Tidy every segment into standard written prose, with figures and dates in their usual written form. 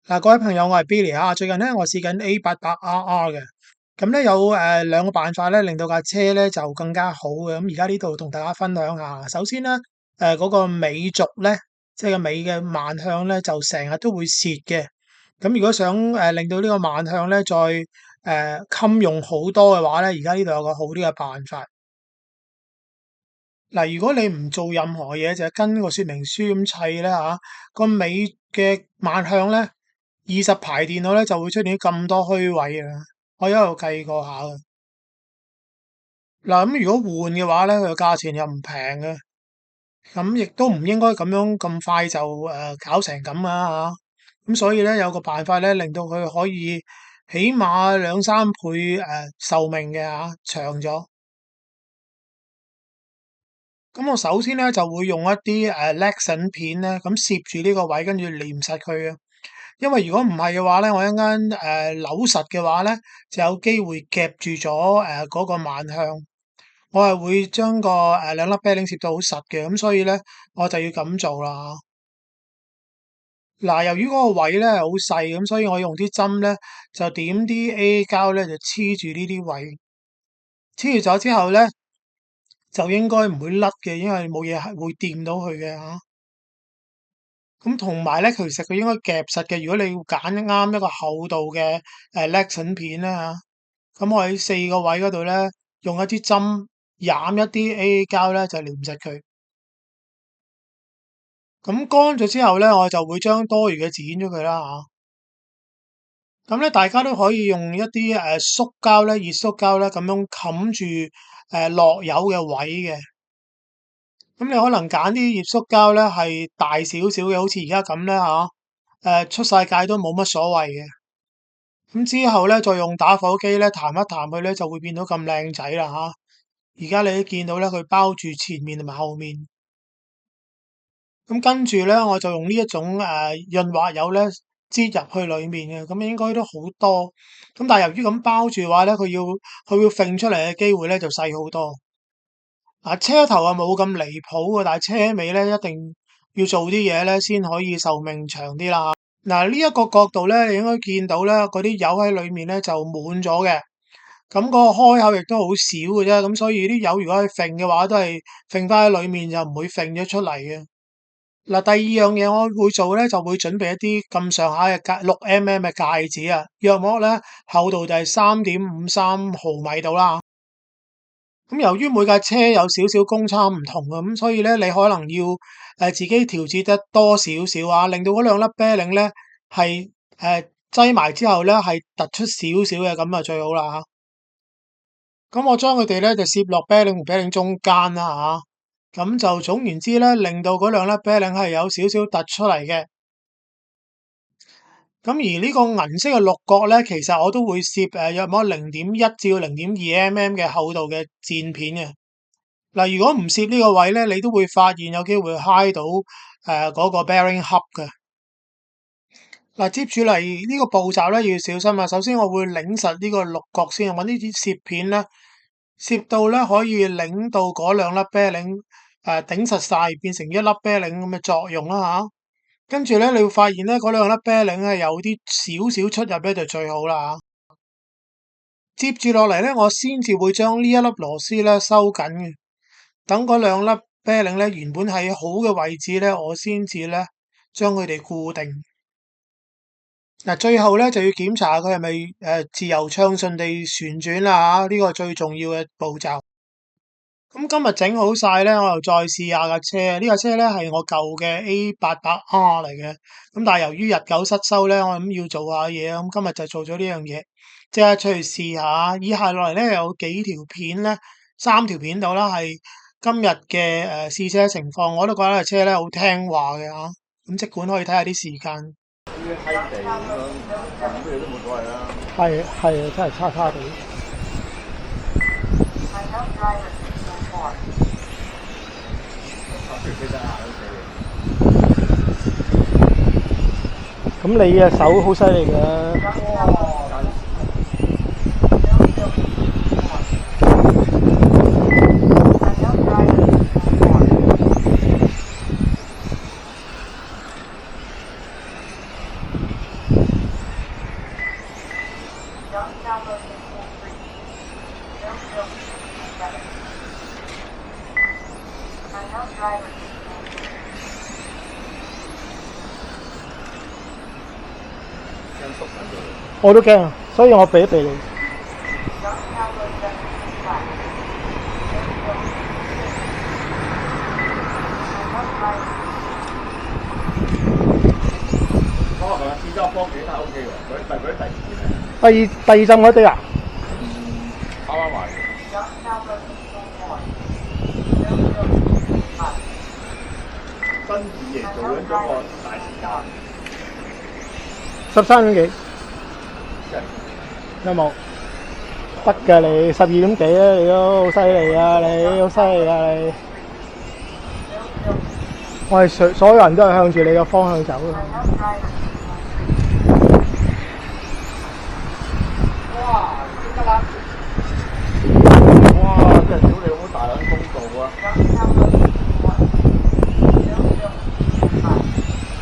嗱，各位朋友，我係 Billy 啊。最近咧，我試緊 A800RR 嘅，咁咧有兩個辦法咧，令到架車咧就更加好嘅。咁而家呢度同大家分享下。首先咧，嗰個尾軸咧，即係個尾嘅慢向咧，就成日都會蝕嘅。咁如果想令到呢個慢向咧再襟用好多嘅話咧，而家呢度有個好啲嘅辦法。嗱，如果你唔做任何嘢，就係跟個說明書咁砌咧嚇，個尾嘅慢向咧20排電腦咧就會出現咁多虛位啊！我一路計過下嘅。嗱，咁如果換嘅話咧，佢個價錢又唔平嘅，咁亦都唔應該咁樣咁快就搞成咁啊嚇！咁所以咧有個辦法咧，令到佢可以起碼兩三倍壽命嘅嚇，長咗。咁我首先咧就會用一啲Lexan 片咧，咁攝住呢個位，跟住黏實佢啊。因為如果唔係嘅話咧，我一間扭實嘅話咧，就有機會夾住咗嗰個慢向。我係會將個兩粒啤鈴攝到好實嘅，咁所以咧我就要咁做啦。嗱，由於嗰個位咧係好細，咁所以我用啲針咧就點啲 AA 膠咧就黐住呢啲位，黐住咗之後咧就應該唔會甩嘅，因為冇嘢係會掂到佢嘅嚇。咁同埋咧，其實佢應該夾實嘅。如果你要揀啱一個厚度嘅Lexan 片咧嚇，咁我喺4個位嗰度咧，用一支針染一啲 AA 膠咧，就黏實佢。咁乾咗之後咧，我就會將多餘嘅剪咗佢啦嚇。咁咧，大家都可以用一啲縮膠咧、熱縮膠咧，咁樣冚住落油嘅位嘅。咁你可能揀啲熱縮膠咧，係大少少嘅，好似而家咁咧嚇。出晒界都冇乜所謂嘅。咁之後咧，再用打火機咧彈一彈佢咧，就會變到咁靚仔啦嚇。而家你都見到咧，佢包住前面同埋後面。咁跟住咧，我就用呢一種潤滑油咧，擠入去裡面嘅，咁應該都好多。咁但係由於咁包住嘅話咧，佢會揈出嚟嘅機會咧就細好多。嗱，車頭啊冇咁離譜嘅，但係車尾咧一定要做啲嘢咧，先可以壽命長啲啦。嗱，呢一個角度咧，你應該見到咧，嗰啲油喺裏面咧就滿咗嘅，咁嗰個開口亦都好少嘅啫，咁所以啲油如果係揈嘅話，都係揈翻喺裏面，就唔會揈咗出嚟嘅。嗱，第二樣嘢我會做咧，就會準備一啲咁上下嘅6mm 嘅戒指啊，約莫咧厚度就係3.53毫米度啦。咁由於每架車有少少公差唔同啊，咁所以咧你可能要自己調節得多少少啊，令到嗰兩粒啤鈴咧係擠埋之後咧係突出少少嘅，咁啊最好啦嚇。咁我將佢哋咧就攝落啤鈴同啤鈴中間啦嚇，咁就總言之咧，令到嗰兩粒啤鈴係有少少突出嚟嘅。咁而呢個銀色嘅六角咧，其實我都會攝約莫0.1至到0.2mm 嘅厚度嘅墊片嘅。嗱，如果唔攝呢個位咧，你都會發現有機會揩到嗰個 bearing hub 嘅。嗱，接住嚟呢個步驟咧要小心啊！首先我會擰實呢個六角先，揾呢啲攝片咧，攝到咧可以擰到嗰兩粒啤鈴頂實晒，變成一粒啤鈴咁嘅作用啦嚇。跟住咧，你會發現咧嗰兩粒啤鈴係有啲少少出入咧，就最好啦嚇。接住落嚟咧，我先至會將呢一粒螺絲咧收緊嘅。等嗰兩粒啤鈴咧原本喺好嘅位置咧，我先至咧將佢哋固定。嗱，最後咧就要檢查下佢係咪自由暢順地旋轉啦嚇，呢個係最重要嘅步驟。咁今日整好晒咧，我又再試下架車。呢架車咧係我舊嘅 A800R 嚟嘅，咁但係由於日久失修咧，我諗要做下嘢，咁今日就做咗呢樣嘢，即刻出去試下。以下落嚟咧有幾條片咧，3條片度啦，係今日嘅試車情況，我都覺得架車咧好聽話嘅嚇。咁即管可以睇下啲時間。啲閪地咁樣，乜嘢都冇所謂啦。係啊，真係差差地。咁你嘅手好犀利嘅。驚縮緊咗。我都驚啊，所以我避一避你。我係咪試咗方幾太 OK 喎？佢第二件咧，第二浸嗰啲啊？啱啱埋嘅。新二型做緊嗰個大時間13點幾？一有冇？得嘅你12點幾咧，你都好犀利啊！你好犀利啊！你我哋所有人都係向住你個方向走嘅。哇！即刻啦！哇！真係屌你好大撚公道啊！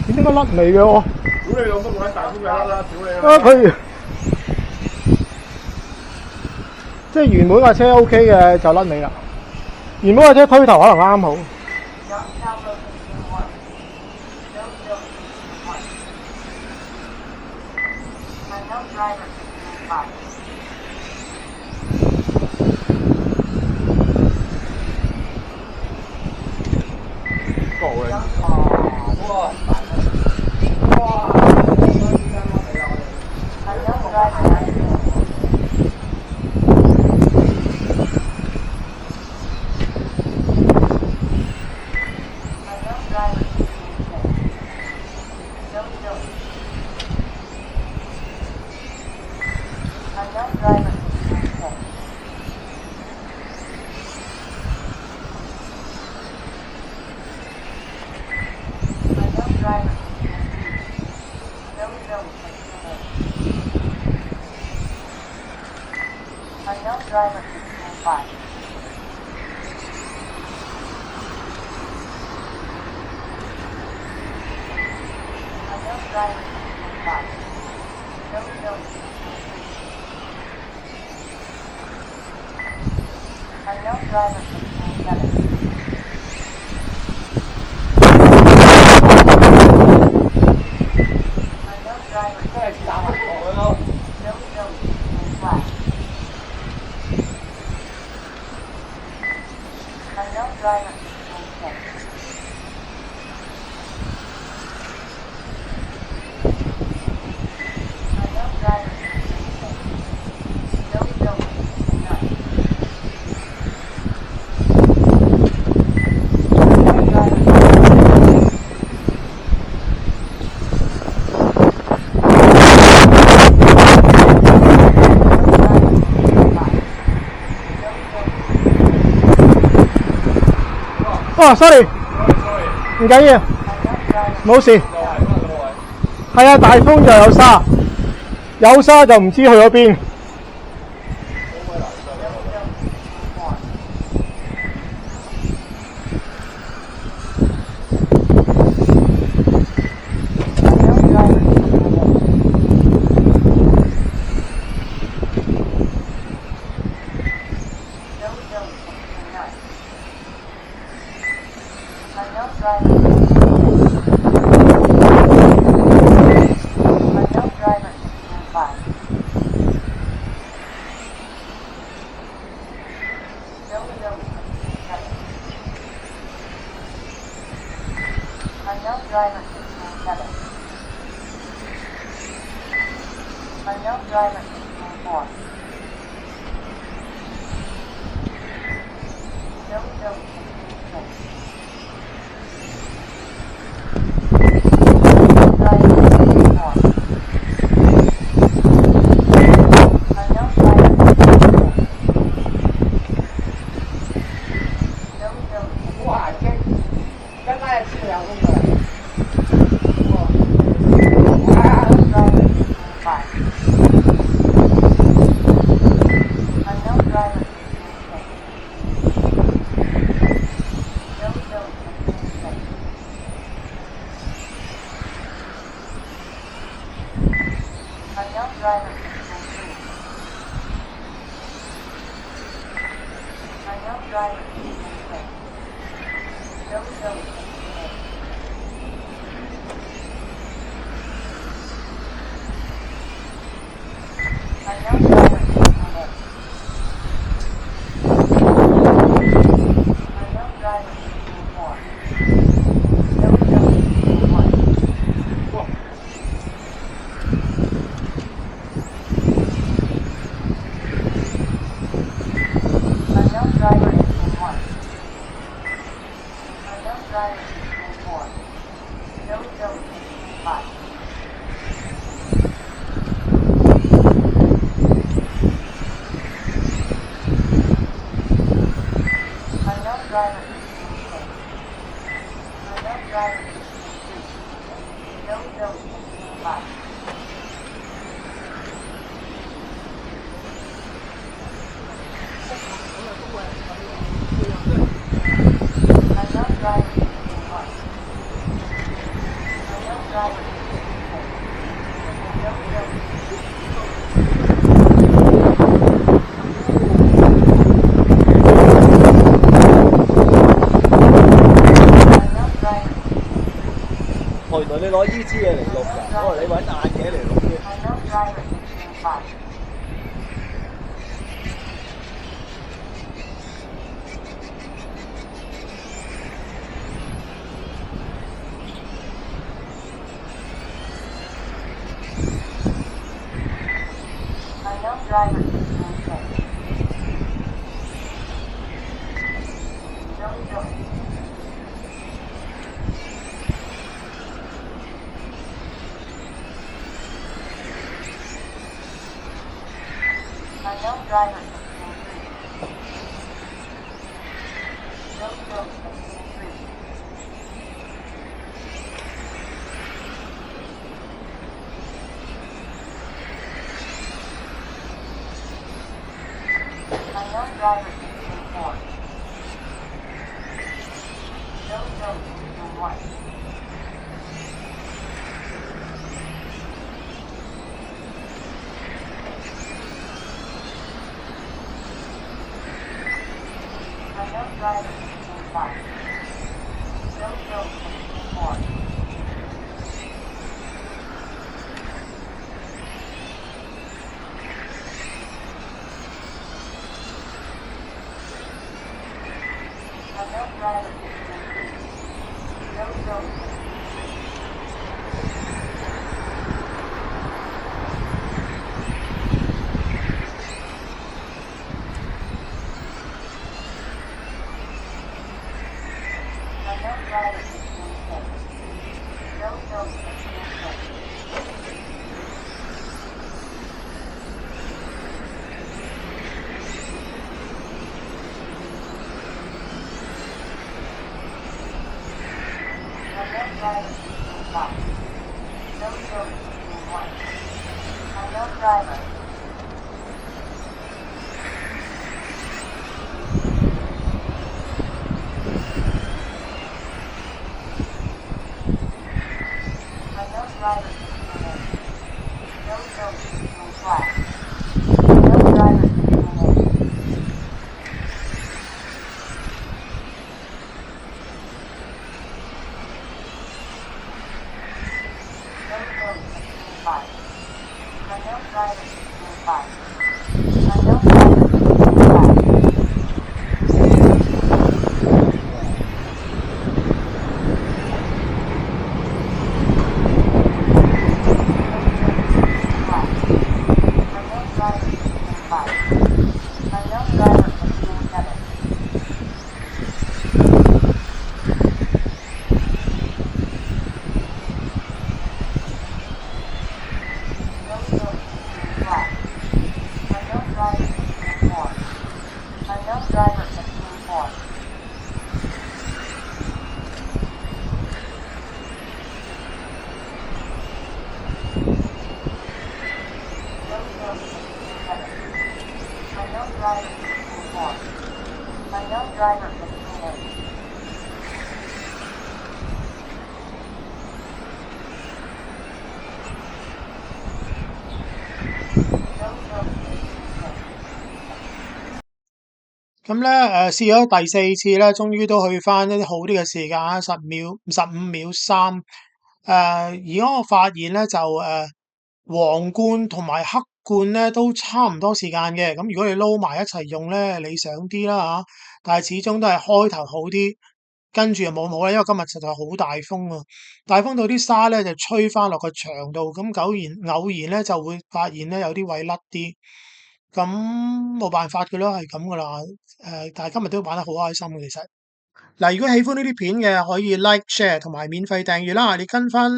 點解甩尾嘅我？屌你老母撚大公仔啦！屌你啊佢即係原本架車 OK 嘅就甩尾啦。原本架車推頭可能啱好。高嘅。哇！sorry， 唔緊要，冇事。係啊，大風就有沙，有沙就唔知去咗邊。哦，原來你攞呢支嘢嚟錄㗎，我話你揾硬嘢嚟錄嘅。咁咧試咗第四次咧，終於都去翻一啲好啲嘅時間啊10秒、15秒3。而家我發現咧就皇冠同埋黑冠咧都差唔多時間嘅，咁如果你撈埋一齊用咧，理想啲啦嚇，但係始終都係開頭好啲，跟住又冇啦，因為今日實在好大風啊，大風到啲沙咧就吹翻落個牆度，咁偶然咧就會發現咧有啲位甩啲，咁冇辦法㗎啦，係咁噶啦。但係今日都玩得好開心嘅其實。嗱，如果喜歡呢啲片嘅，可以 like、share 同埋免費訂閱啦。你跟翻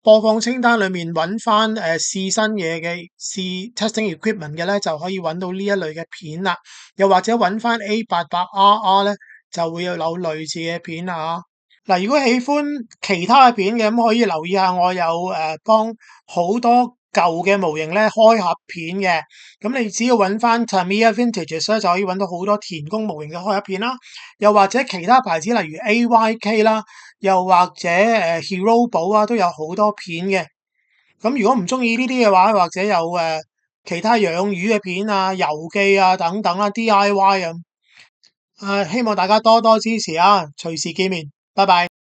播放清單裏面揾翻試新嘢嘅試 testing equipment 嘅咧，就可以揾到呢一類嘅片啦。又或者揾翻 A88RR 咧，就會有類似嘅片啦嚇。嗱，如果喜歡其他嘅片嘅，咁可以留意下我有幫好多舊嘅模型咧開盒片嘅。咁你只要揾翻 Tamiya Vintages 咧，就可以揾到好多田宮模型嘅開盒片啦。又或者其他牌子，例如 AYK 啦，又或者Hirobo 啊，都有好多片嘅。咁如果唔中意呢啲嘅話，或者有其他養魚嘅片啊、遊記啊等等啦，DIY 啊，希望大家多多支持啊，隨時見面，拜拜。